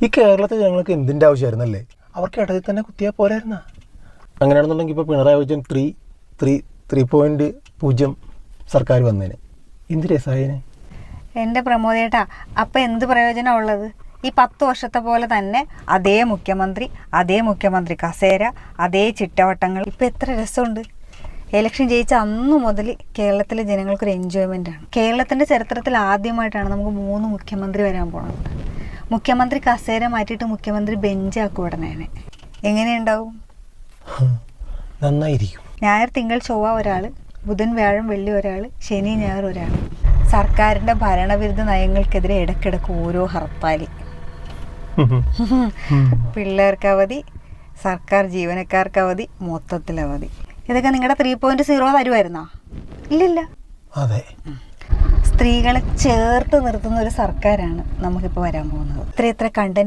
ഈ കേരളത്തിൽ ഞങ്ങൾക്ക് എന്തിൻ്റെ ആവശ്യമായിരുന്നല്ലേ? അവർക്ക് ഇടയിൽ തന്നെ കുത്തിയാൽ പോരായിരുന്ന? അങ്ങനെയാണെന്നുണ്ടെങ്കിൽ ഇപ്പോൾ പിണറായി വിജയൻ 3.0 സർക്കാർ വന്നേനെ. എന്ത് രസായനെ. എൻ്റെ പ്രമോദേട്ടാ, അപ്പം എന്ത് പ്രയോജനമാണ് ഉള്ളത്? ഈ 10 വർഷത്തെ പോലെ തന്നെ അതേ മുഖ്യമന്ത്രി കസേര, അതേ ചിട്ടവട്ടങ്ങൾ. ഇപ്പം എത്ര രസമുണ്ട്. ഇലക്ഷൻ ജയിച്ച അന്നു മുതൽ കേരളത്തിലെ ജനങ്ങൾക്കൊരു എൻജോയ്മെൻ്റാണ്. കേരളത്തിൻ്റെ ചരിത്രത്തിൽ ആദ്യമായിട്ടാണ് നമുക്ക് 3 മുഖ്യമന്ത്രി വരാൻ പോകുന്നത്. മുഖ്യമന്ത്രി കസേര മാറ്റിയിട്ട് മുഖ്യമന്ത്രി ബെഞ്ചാക്കും ഉടനെ. എങ്ങനെയുണ്ടാവും? നന്നായിരിക്കും. ഞായർ തിങ്കൾ ചൊവ്വ ഒരാൾ, ബുധൻ വ്യാഴം വെള്ളി ഒരാൾ, ശനി ഞായർ ഒരാൾ. സർക്കാരിൻ്റെ ഭരണവിരുദ്ധ നയങ്ങൾക്കെതിരെ ഇടയ്ക്കിടയ്ക്ക് ഓരോ ഹർത്താലി. പിള്ളേർക്ക് അവധി, സർക്കാർ ജീവനക്കാർക്ക് അവധി, മൊത്തത്തിൽ അവധി. ഇതൊക്കെ നിങ്ങളുടെ 3.0 തരുമായിരുന്നോ? ഇല്ലില്ല. അതെ. സ്ത്രീകളെ ചേർത്ത് നിർത്തുന്ന ഒരു സർക്കാരാണ് നമുക്കിപ്പോൾ വരാൻ പോകുന്നത്. ഇത്ര കണ്ടന്റ്